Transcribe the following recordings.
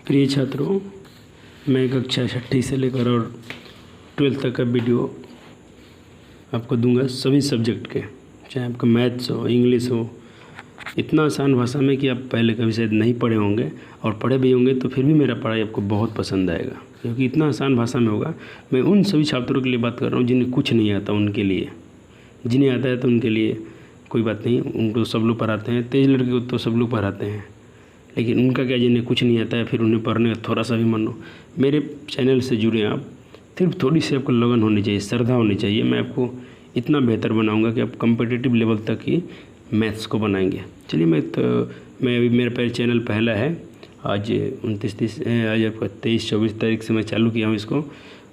प्रिय छात्रों, मैं कक्षा छठी से लेकर और 12th तक का वीडियो आपको दूंगा सभी सब्जेक्ट के, चाहे आपका मैथ्स हो, इंग्लिश हो। इतना आसान भाषा में कि आप पहले कभी शायद नहीं पढ़े होंगे, और पढ़े भी होंगे तो फिर भी मेरा पढ़ाई आपको बहुत पसंद आएगा, क्योंकि इतना आसान भाषा में होगा। मैं उन सभी छात्रों के लिए बात कर रहा हूँ जिन्हें कुछ नहीं आता, उनके लिए। जिन्हें आता है तो उनके लिए कोई बात नहीं, उनको सब लोग पढ़ाते हैं। तेज लड़के को तो सब लोग पढ़ाते हैं, लेकिन उनका क्या, जिन्हें कुछ नहीं आता है फिर उन्हें पढ़ने का थोड़ा सा भी मन हो। मेरे चैनल से जुड़े आप, सिर्फ थोड़ी सी आपको लगन होनी चाहिए, श्रद्धा होनी चाहिए। मैं आपको इतना बेहतर बनाऊंगा कि आप कॉम्पिटिटिव लेवल तक ही मैथ्स को बनाएंगे। चलिए, मैं अभी मेरा पहले चैनल पहला है। आज आज आपका 23-24 तारीख से मैं चालू किया हूँ इसको,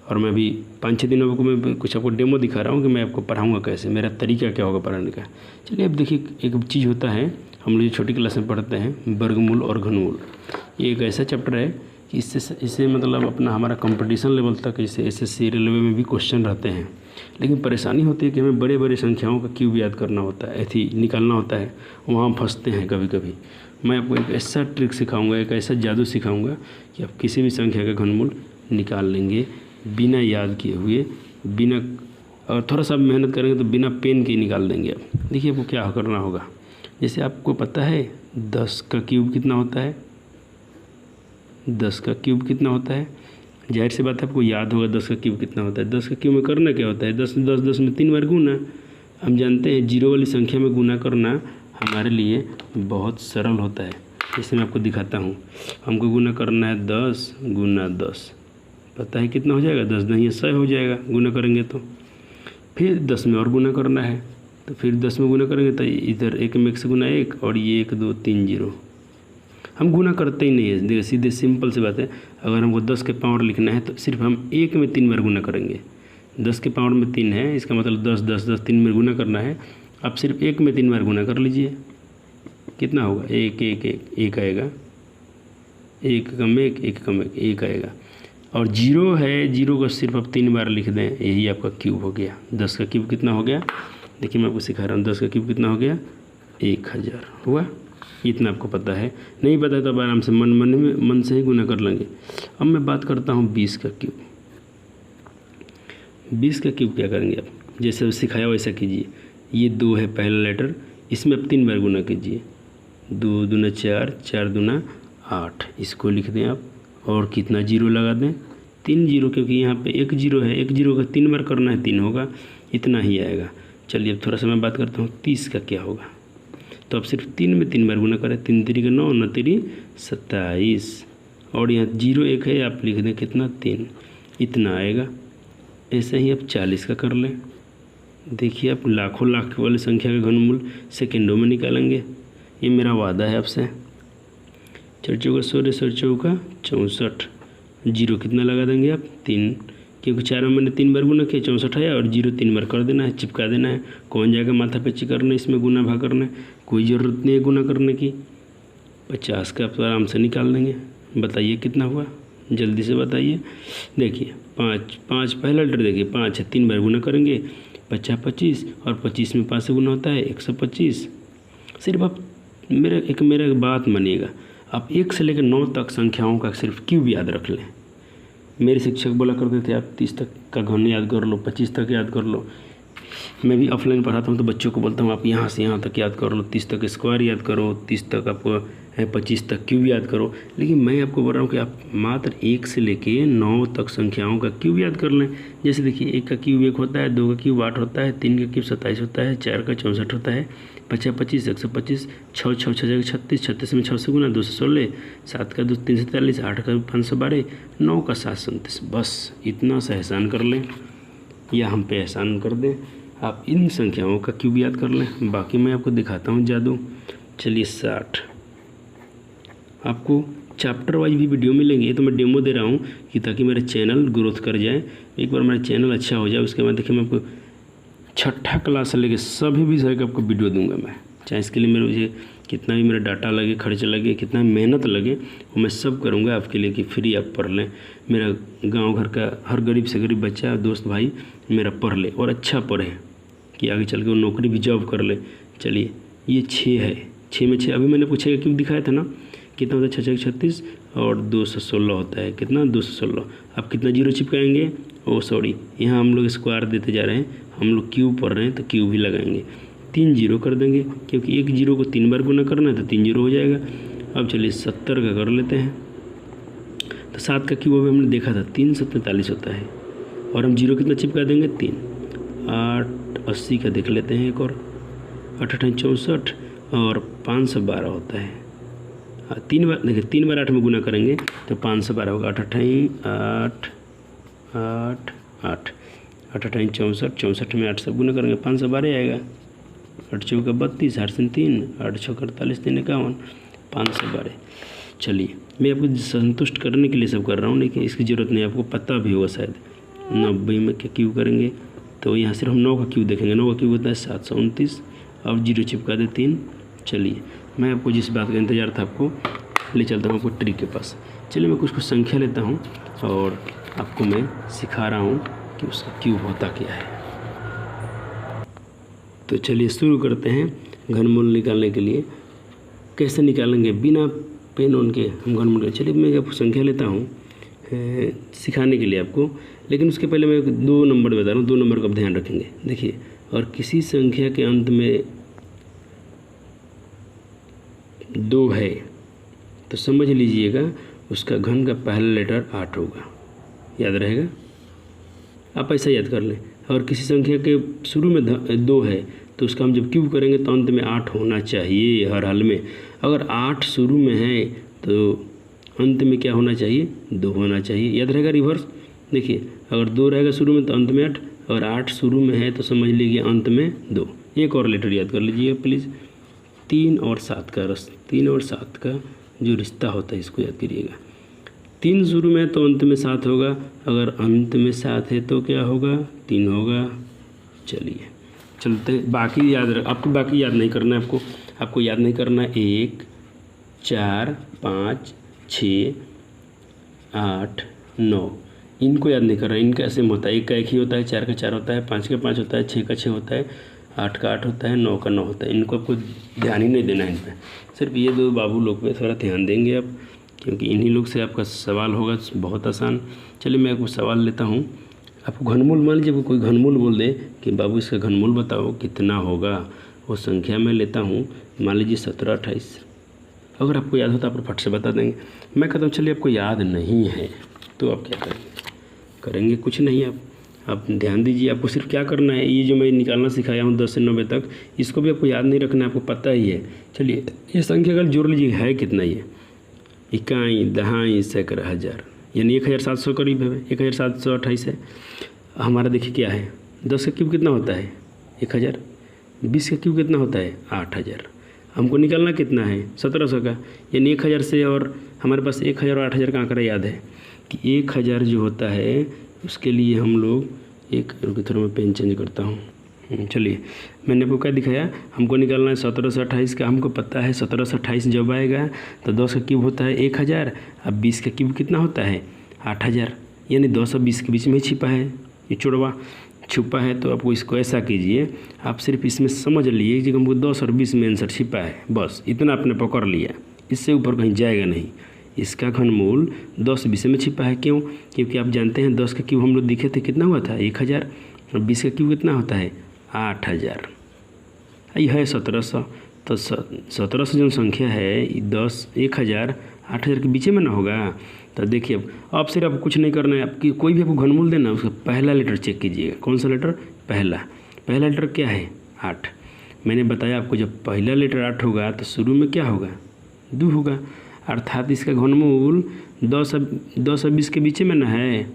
और मैं अभी 5-6 दिनों को मैं कुछ आपको डेमो दिखा रहा हूँ कि मैं आपको पढ़ाऊँगा कैसे, मेरा तरीका क्या होगा पढ़ाने का। चलिए, अब देखिए, एक चीज़ होता है, हम लोग छोटी क्लास में पढ़ते हैं, वर्गमूल और घनमूल। ये एक ऐसा चैप्टर है कि इससे मतलब अपना हमारा कंपटीशन लेवल तक, जैसे SSC रेलवे में भी क्वेश्चन रहते हैं। लेकिन परेशानी होती है कि हमें बड़े बड़े संख्याओं का क्यूब याद करना होता है, ऐसी निकालना होता है, वहाँ हम फंसते हैं कभी कभी। मैं आपको एक ऐसा ट्रिक सिखाऊंगा, एक ऐसा जादू सिखाऊंगा कि आप किसी भी संख्या का घनमूल निकाल लेंगे बिना याद किए हुए, बिना, और थोड़ा सा मेहनत करेंगे तो बिना पेन के निकाल देंगे आप। देखिए, आपको क्या करना होगा। जैसे आपको पता है 10 का क्यूब कितना होता है, 10 का क्यूब कितना होता है, जाहिर सी बात है आपको याद होगा 10 का क्यूब कितना होता है। 10 का क्यूब में करना क्या होता है, 10 में 3 बार गुना। हम जानते हैं जीरो वाली संख्या में गुना करना हमारे लिए बहुत सरल होता है। इसे मैं आपको दिखाता हूँ। हमको गुना करना है 10 गुना 10, पता है कितना हो जाएगा, 10 नहीं 100 हो जाएगा गुना करेंगे तो। फिर 10 में और गुना करना है, तो फिर 10 में गुना करेंगे तो इधर 1 में 1 से गुना 1, और ये 1 2 3 0। हम गुना करते ही नहीं है। देखिए, सीधे सिंपल सी बात है। अगर हमको 10 के पावर लिखना है तो सिर्फ हम 1 में 3 बार गुना करेंगे। 10 के पावर में 3 है, इसका मतलब 10 10 10 3 में गुना करना है। आप सिर्फ 1 में 3 बार गुना कर लीजिए, कितना होगा, 1 1 1 1 आएगा, 1 कम 1 1 कम 1 1 आएगा। और 0 है, 0 को सिर्फ आप 3 बार लिख दें, यही आपका क्यूब हो गया। 10 का क्यूब कितना हो गया, देखिए मैं आपको सिखा रहा हूँ। 10 का क्यूब कितना हो गया, 1000 हुआ। इतना आपको पता है, नहीं पता है तो आप आराम से मन से ही गुना कर लेंगे। अब मैं बात करता हूँ 20 का क्यूब। 20 का क्यूब क्या करेंगे आप, जैसे सिखाया वैसा कीजिए। ये 2 है पहला लेटर, इसमें आप 3 बार गुना कीजिए। 2 दूना 4, 4 दूना 8, इसको लिख दें आप, और कितना 0 लगा दें, 3 0, क्योंकि यहाँ पे 1 0 है। 1 0 का 3 बार करना है, 3 होगा, इतना ही आएगा। चलिए, अब थोड़ा सा मैं बात करता हूँ 30 का क्या होगा। तो आप सिर्फ 3 में 3 बार गुना करें, 3 3 9, 9 3 27, और यहाँ 0 1 है, आप लिख दें कितना 3, इतना आएगा। ऐसे ही आप 40 का कर लें। देखिए, आप लाखों लाख वाली संख्या का घनमूल सेकेंडों में निकालेंगे, ये मेरा वादा है आपसे। 4 चौका 16, 4 चौका 64, 0 कितना लगा देंगे आप, 3, क्योंकि 4 में मैंने 3 बार गुना किया, 64 है, और 0 3 बार कर देना है, चिपका देना है। कौन जाएगा माथा पेची करना, इसमें गुना भाग करना है, कोई ज़रूरत नहीं है गुना करने की। 50 का आप तो आराम से निकाल देंगे। बताइए कितना हुआ, जल्दी से बताइए। देखिए, 5 पहला लेटर, देखिए 5 है, 3 बार गुना करेंगे, 50 25, और 25 में 5 से गुना होता है 125। सिर्फ आप मेरा बात मानिएगा, आप 1 से लेकर 9 तक संख्याओं का सिर्फ क्यूब याद रख लें। मेरे शिक्षक बोला करते थे आप 30 तक का घन याद कर लो, 25 तक याद कर लो। मैं भी ऑफलाइन पढ़ाता हूँ तो बच्चों को बोलता हूँ आप यहाँ से यहाँ तक याद कर लो, 30 तक स्क्वायर याद करो, 30 तक आपको है, 25 तक क्यूब याद करो। लेकिन मैं आपको बोल रहा हूँ कि आप मात्र 1 से लेके 9 तक संख्याओं का क्यूब याद कर लें। जैसे देखिए, 1 का क्यूब 1 होता है, 2 का क्यूब 8 होता है, 3 का क्यूब 27 होता है, 4 का 64 होता है, 50 25 125, 6 6 6 36, 36 में 6 से गुना 216, 7 का 2 343, 8 का 512, 9 का 737। बस इतना सा एहसान कर लें, या हम पे एहसान कर दें, आप इन संख्याओं का क्यूब याद कर लें। बाकी मैं आपको दिखाता हूँ जादू। चलिए, 60 आपको चैप्टर वाइज भी वीडियो मिलेंगे। ये तो मैं डेमो दे रहा हूँ कि ताकि मेरा चैनल ग्रोथ कर जाए। एक बार मेरा चैनल अच्छा हो जाए, उसके बाद देखिए मैं आपको छठा क्लास से लेके सभी विषय का आपको वीडियो दूंगा मैं। चाहे इसके लिए मुझे कितना भी मेरा डाटा लगे, खर्च लगे, कितना मेहनत लगे, वो मैं सब करूँगा आपके लिए कि फ्री आप पढ़ लें। मेरा गाँव घर का हर गरीब से गरीब बच्चा, दोस्त भाई मेरा पढ़ ले, और अच्छा पढ़े कि आगे चल के वो नौकरी भी जॉब कर ले। चलिए, ये 6 है, 6 में 6 अभी मैंने पूछेगा क्यों दिखाया था ना कितना होता है 6 6 36 और 216 होता है, कितना 216। अब कितना जीरो चिपकाएंगे, सॉरी यहाँ हम लोग स्क्वायर देते जा रहे हैं, हम लोग क्यूब पढ़ रहे हैं तो क्यूब ही लगाएंगे। 3 जीरो कर देंगे क्योंकि एक जीरो को 3 बार गुना करना है तो 3 जीरो हो जाएगा। अब चलिए 70 का कर लेते हैं, तो 7 का क्यूब अभी हमने देखा था 3 7 45 होता है, और हम जीरो कितना चिपका देंगे 3। 8 80 का देख लेते हैं एक और, 8 8 64 और 512 होता है। 3 बार देखिए, 3 बार 8 में गुना करेंगे तो 512 होगा। 8 8 8 8 8 8 8 64, 64 में 8 सब गुना करेंगे 512 आएगा। 8 चौका 32, 8 से 3, 8 छः 48, 3 51, 512। चलिए मैं आपको संतुष्ट करने के लिए सब कर रहा हूँ, लेकिन इसकी ज़रूरत नहीं, आपको पता भी होगा शायद। 90 में क्या क्यू करेंगे तो यहाँ सिर्फ हम 9 का क्यू देखेंगे, 9 का क्यू होता है 729। अब जीरो चिपका दे 3। चलिए मैं आपको जिस बात का इंतज़ार था आपको ले चलता हूँ आपको ट्रिक के पास। चलिए मैं कुछ संख्या लेता हूँ और आपको मैं सिखा रहा हूँ कि उसका क्यूब होता क्या है। तो चलिए शुरू करते हैं घनमूल निकालने के लिए। कैसे निकालेंगे बिना पेन ऑन के हम घनमूल। चलिए मैं आपको संख्या लेता हूँ सिखाने के लिए आपको, लेकिन उसके पहले मैं 2 नंबर बता रहा हूँ, 2 नंबर का आप ध्यान रखेंगे। देखिए, और किसी संख्या के अंत में 2 है तो समझ लीजिएगा उसका घन का पहला लेटर 8 होगा, याद रहेगा, आप ऐसा याद कर लें। और किसी संख्या के शुरू में 2 है तो उसका हम जब क्यूब करेंगे तो अंत में 8 होना चाहिए हर हाल में। अगर 8 शुरू में है तो अंत में क्या होना चाहिए, 2 होना चाहिए, याद रहेगा रिवर्स। देखिए, अगर 2 रहेगा शुरू में तो अंत में 8, और 8 शुरू में है तो समझ लीजिए अंत में 2। एक और लेटर याद कर लीजिए प्लीज़, 3 और 7 का जो रिश्ता होता है इसको याद करिएगा। 3 शुरू में तो अंत में 7 होगा, अगर अंत में 7 है तो क्या होगा, 3 होगा। चलिए चलते, बाकी याद आपको बाकी याद नहीं करना है, आपको याद नहीं करना है 1 4 5 6 8 9, इनको याद नहीं कर रहा है। इनका ऐसे में होता है, 1 का 1 ही होता है, 4 का 4 होता है, 5 का 5 होता है, 6 का 6 होता है, 8 का 8 होता है, 9 का 9 होता है। इनको आपको ध्यान ही नहीं देना है इन पर, सिर्फ ये 2 बाबू लोग पे थोड़ा ध्यान देंगे आप, क्योंकि इन्हीं लोग से आपका सवाल होगा बहुत आसान। चलिए मैं आपको सवाल लेता हूँ। आपको घनमूल, मान लीजिए कोई घनमूल बोल दे कि बाबू इसका घनमूल बताओ कितना होगा, वो संख्या मैं लेता हूँ, मान लीजिए 17 28। अगर आपको याद होता आप फट से बता देंगे। मैं कहता हूँ चलिए आपको याद नहीं है तो आप क्या करेंगे कुछ नहीं, आप ध्यान दीजिए। आपको सिर्फ क्या करना है, ये जो मैं निकालना सिखाया हूँ 10 से 90 तक, इसको भी आपको याद नहीं रखना है, आपको पता ही है। चलिए ये संख्या अगर जोड़ लीजिए है कितना, ये इकाई दहाई सैकड़ा हज़ार, यानी 1700 करीब है, 1728 है हमारा। देखिए क्या है, 10 का क्यूब कितना होता है 1000, 20 का क्यूब कितना होता है 8000, हमको निकालना कितना है 1700 का, यानी 1000 से, और हमारे पास 1000 और 8000 का आंकड़ा याद है कि 1000 जो होता है उसके लिए हम लोग एक, थोड़ा मैं पेन चेंज करता हूँ। चलिए मैंने आपको क्या दिखाया, हमको निकालना है 1728 का, हमको पता है 1728 जब आएगा तो 10 का क्यूब होता है 1000, अब 20 का क्यूब कितना होता है 8000, यानी 200 20 के बीच में छिपा है, ये जुड़वा छुपा है। तो आपको इसको ऐसा कीजिए, आप सिर्फ इसमें समझ लीजिए कि हमको 10 और 20 में आंसर छिपा है, बस इतना आपने पकड़ लिया, इससे ऊपर कहीं जाएगा नहीं। इसका घनमूल 10 20 में छिपा है, क्यों, क्योंकि आप जानते हैं 10 का क्यूब हम लोग दिखे थे कितना हुआ था 1000, और 20 का क्यूब कितना होता है 8000, यह है 1700। तो 1700 जो संख्या है 10 1000 8000 के बीच में ना होगा। तो देखिए अब सिर्फ कुछ नहीं करना है, आपकी कोई भी आपको घनमूल देना उसका पहला लेटर चेक कीजिएगा, कौन सा लेटर, पहला लेटर क्या है 8। मैंने बताया आपको जब पहला लेटर 8 होगा तो शुरू में क्या होगा 2 होगा, अर्थात इसका घनमूल 10 और 20 के बीच में ना है,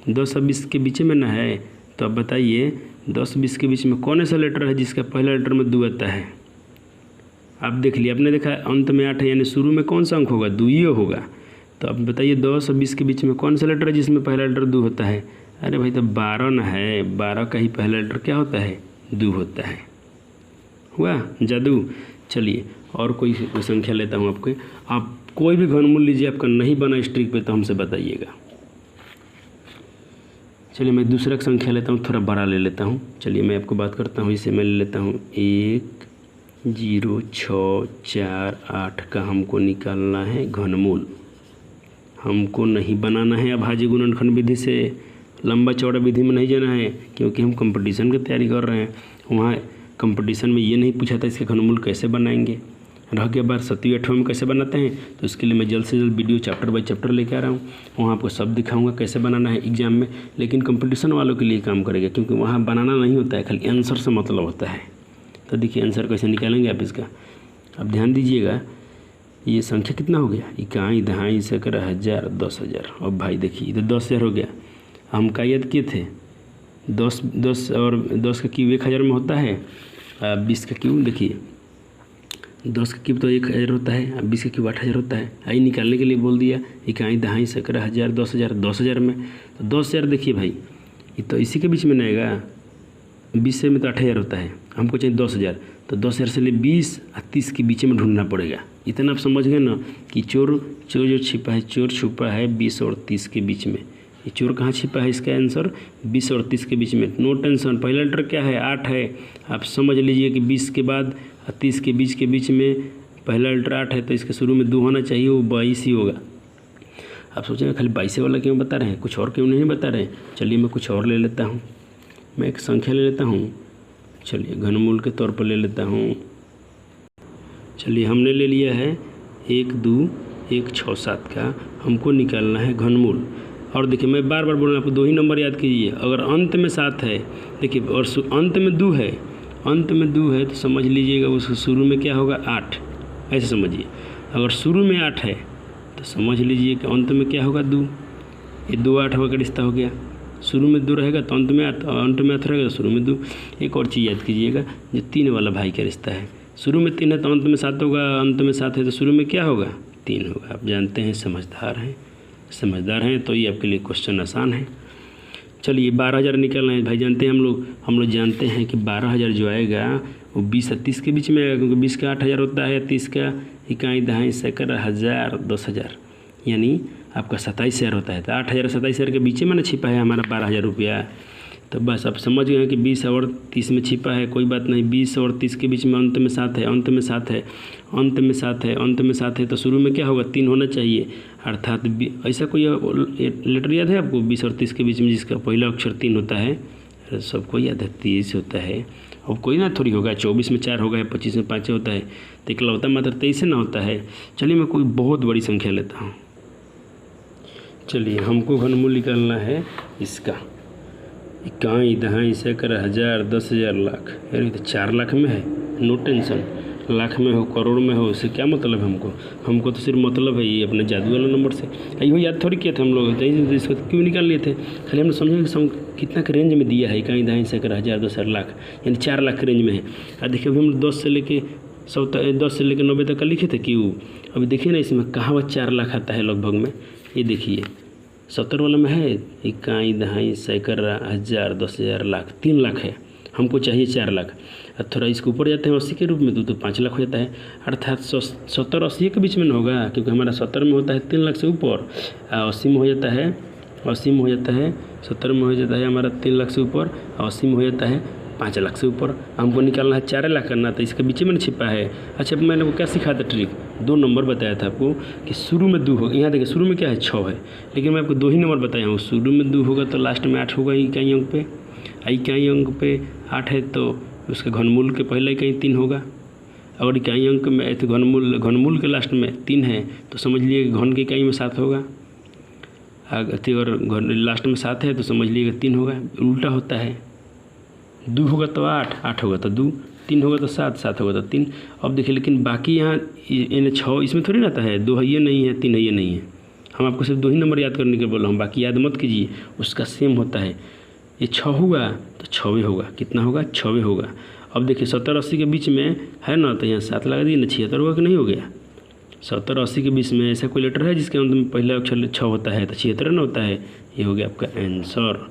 10 और 20 के बीच में ना है। तो अब बताइए 10 20 के बीच में कौन सा लेटर है जिसका पहला लेटर में 2 आता है। आप देख लिए, आपने देखा अंत में 8 है, यानी शुरू में कौन सा अंक होगा 2 ही होगा। तो अब बताइए 10 और 20 के बीच में कौन सा लेटर है जिसमें पहला लेटर 2 होता है। अरे भाई तो 12 ना है, 12 का ही पहला लेटर क्या होता है 2 होता है। हुआ जादू। चलिए और कोई संख्या लेता हूँ आपको, आप कोई भी घनमूल लीजिए, आपका नहीं बना स्ट्रिक पे तो हमसे बताइएगा। चलिए मैं दूसरा संख्या लेता हूँ, थोड़ा बड़ा ले लेता हूँ। चलिए मैं आपको बात करता हूँ, इसे मैं ले लेता हूँ 1 0,648 का हमको निकालना है घनमूल। हमको नहीं बनाना है अभाज्य गुणनखंड विधि से, लंबा चौड़ा विधि में नहीं जाना है, क्योंकि हम कंपटीशन की तैयारी कर रहे हैं। वहाँ कंपटीशन में ये नहीं पूछा था इसके घनमूल कैसे बनाएंगे, रह गया बार 7वीं 8वीं में कैसे बनाते हैं। तो इसके लिए मैं जल्द से जल्द वीडियो चैप्टर बाय चैप्टर लेके आ रहा हूँ। वहाँ आपको सब दिखाऊंगा कैसे बनाना है एग्जाम में, लेकिन कंपटीशन वालों के लिए काम करेगा, क्योंकि वहाँ बनाना नहीं होता है, खाली आंसर से मतलब होता है। तो देखिए आंसर कैसे निकालेंगे आप इसका। अब ध्यान दीजिएगा, ये संख्या कितना हो गया, इकाई दहाई सैकड़ा हज़ार 10,000। अब भाई देखिए इधर 10,000 हो गया। हम क्या याद किए थे, 10 और 10 का क्यूब 1,000 में होता है। 20 का क्यूब देखिए, 10 का क्यूब तो 1,000 होता है, अब 20 का क्यूब 8,000 होता है। आई निकालने के लिए बोल दिया, इकाई दहाई सैकड़ा हज़ार 10,000, 10,000 में तो 10,000 देखिए भाई, ये तो इसी के बीच में नहीं आएगा। 20 में तो 8,000 होता है, हमको चाहिए 10,000, तो 10,000 से ले 20 और 30 के बीच में ढूंढना पड़ेगा। इतना आप समझ गए ना कि चोर जो छिपा है, चोर छुपा है 20 और 30 के बीच में। ये चोर कहाँ छिपा है, इसका आंसर 20 और 30 के बीच में। नो टेंशन, पहला लेटर क्या है, 8 है। आप समझ लीजिए कि 20 के बाद 30 के बीच में पहला लेटर 8 है, तो इसके शुरू में 2 होना चाहिए, वो 22 ही होगा। आप सोचेंगे खाली 22 वाला क्यों बता रहे हैं, कुछ और क्यों नहीं बता रहे हैं। चलिए मैं कुछ और ले लेता हूँ, मैं एक संख्या ले लेता हूँ। चलिए घनमूल के तौर पर ले लेता हूँ। चलिए हमने ले लिया है 1, 2, 1, 6, 7 का हमको निकालना है घनमूल। और देखिए मैं बार बार बोल रहा हूँ, आपको 2 ही नंबर याद कीजिए। अगर अंत में 7 है देखिए, और अंत में 2 है, अंत में 2 है तो समझ लीजिएगा उसके शुरू में क्या होगा, 8। ऐसे समझिए, अगर शुरू में 8 है तो समझ लीजिए कि अंत में क्या होगा, 2। ये 2 8 का रिश्ता हो गया। शुरू में 2 रहेगा तो अंत में 8 रहेगा तो शुरू में 2। एक और चीज़ याद कीजिएगा, जो 3 वाला भाई का रिश्ता है, शुरू में 3 है तो अंत में 7 होगा, अंत में 7 है तो शुरू में क्या होगा, 3 होगा। आप जानते हैं समझदार हैं तो ये आपके लिए क्वेश्चन आसान है। चलिए 12,000 निकलना है भाई। जानते हैं हम लोग जानते हैं कि 12,000 जो आएगा वो 20 और 30 के बीच में आएगा, क्योंकि 20 का 8,000 होता है, 30 का इकाई दहाई सैकड़ा हज़ार 10,000, यानी आपका 27,000 होता है। तो 8,000 और 27,000 के बीच में ना छिपा है हमारा 12,000 रुपया। तो बस आप समझ गए कि 20 और 30 में छिपा है, कोई बात नहीं। 20 और 30 के बीच में अंत में 7 है, अंत में 7 है, अंत में 7 है, अंत में 7 है, तो शुरू में क्या होगा, 3 होना चाहिए। अर्थात ऐसा कोई लेटर याद है आपको 20 और 30 के बीच में जिसका पहला अक्षर 3 होता है? सबको याद है, 30 होता है। अब कोई ना थोड़ी होगा, 24 में 4 होगा, 25 में 5 होता है, तो इकलौता मात्र 23 से ना होता है। चलिए मैं कोई बहुत बड़ी संख्या लेता हूँ। चलिए हमको घनमूल निकालना है इसका, इकाई दहाई सैकड़ा हज़ार 10,000 लाख। यार ये तो 4 लाख में है, नो टेंशन। लाख में हो करोड़ में हो इससे क्या मतलब है हमको तो सिर्फ मतलब है ये अपने जादू वाला नंबर से। यो याद थोड़ी किया था हम लोग, तो इसको क्यों निकाल लिए थे, खाली हमने समझा कि कितना के रेंज में दिया है, इकाई दहाई सैकड़ा हज़ार 10,000 लाख, यानी 4 लाख के रेंज में है। और देखिए अभी हम 10 से लेके 90 तक का लिखे थे क्यों। अभी देखिए ना इसमें कहाँ वह 4 लाख आता है लगभग में। ये देखिए 70 वाला में है, इकाई दहाई सैकड़ा हज़ार 10,000 लाख, 3 लाख है, हमको चाहिए 4 लाख। अब थोड़ा इसके ऊपर जाते हैं 80 के रूप में तो 5 लाख हो जाता है। अर्थात 70 80 के बीच में ना होगा, क्योंकि हमारा 70 में होता है 3 लाख से ऊपर, 80 में हो जाता है 70 में हो जाता है हमारा 3 लाख से ऊपर, 80 में हो जाता है 5 लाख से ऊपर। हमको निकालना है 4 लाख करना, तो इसके बीच में छिपा है। अच्छा मैंने वो क्या सिखाया था ट्रिक, 2 नंबर बताया था आपको कि शुरू में 2 होगा। यहाँ देखिए शुरू में क्या है 6 है, लेकिन मैं आपको 2 ही नंबर बताया हूँ। शुरू में 2 होगा तो लास्ट में 8 होगा इकाई अंक पे, इकाई अंक पे 8 है तो उसके घनमूल के पहला इकाई 3 होगा। अगर इकाई अंक में तो घनमूल के लास्ट में 3 है तो समझ लिए घन की इकाई में 7 होगा। अगर लास्ट में 7 है तो समझ लीजिएगा 3 होगा। उल्टा होता है, 2 होगा तो 8 होगा तो 2, 3 होगा तो 7 होगा तो 3। अब देखिए लेकिन बाकी यहाँ 6 इसमें थोड़ी रहता है, 2 है ये नहीं है, 3 है ये नहीं है। हम आपको सिर्फ 2 ही नंबर याद करने के बोल रहा हूँ, बाकी याद मत कीजिए, उसका सेम होता है। ये 6 हुआ तो 6वें होगा, कितना होगा 6वें होगा। अब देखिए 70 80 के बीच में है ना, तो यहाँ 7 लगा दिए ना, 76 होगा कि नहीं हो गया। 70 80 के बीच में ऐसा कोई लेटर है जिसके अंत में पहला अक्षर 6 होता है तो 76 ना होता है। ये हो गया आपका आंसर।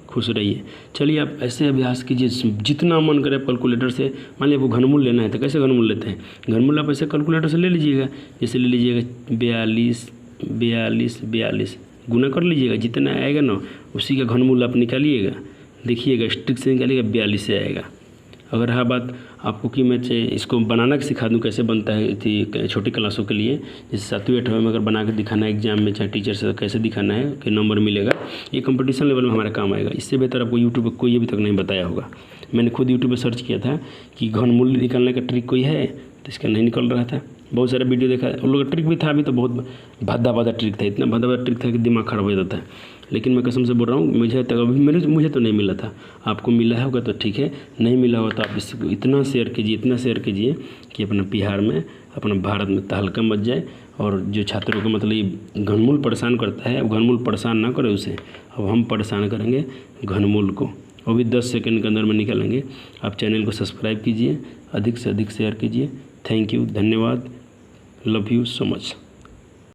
खुश रहिए। चलिए आप ऐसे अभ्यास कीजिए जितना मन करे कैलकुलेटर से। मान लीजिए आपको घनमूल लेना है तो कैसे घनमूल लेते हैं, घनमूल आप ऐसे कैलकुलेटर से ले लीजिएगा। जैसे ले लीजिएगा 42 गुना कर लीजिएगा, जितना आएगा ना उसी का घनमूल आप निकालिएगा। देखिएगा स्ट्रिक से निकालिएगा 42 से आएगा। अगर रहा बात आपको कि मैं इसको बनाना सिखा दूं, कैसे बनता है थी छोटी क्लासों के लिए, जैसे 7वीं 8वीं में अगर बना के दिखाना है एग्जाम में, चाहे टीचर से कैसे दिखाना है कि नंबर मिलेगा, ये कंपटीशन लेवल में हमारा काम आएगा। इससे बेहतर आपको यूट्यूब पर कोई अभी तक नहीं बताया होगा। मैंने खुद यूट्यूब पर सर्च किया था कि घनमूल निकालने का ट्रिक कोई है, तो इसका नहीं निकल रहा था। बहुत सारा वीडियो देखा, उन लोगों का ट्रिक भी था, अभी तो बहुत भद्दा ट्रिक था, इतना भद्दा ट्रिक था कि दिमाग खराब हो जाता है। लेकिन मैं कसम से बोल रहा हूँ, मुझे तक अभी मुझे तो नहीं मिला था। आपको मिला होगा तो ठीक है, नहीं मिला होगा तो आप इसको इतना शेयर कीजिए कि अपना बिहार में, अपना भारत में तहलका मच जाए। और जो छात्रों को मतलब ये घनमूल परेशान करता है, अब घनमूल परेशान ना करे उसे, अब हम परेशान करेंगे घनमूल को, वो भी 10 सेकंड के अंदर में निकालेंगे। आप चैनल को सब्सक्राइब कीजिए, अधिक से अधिक शेयर कीजिए। थैंक यू, धन्यवाद, लव यू सो मच।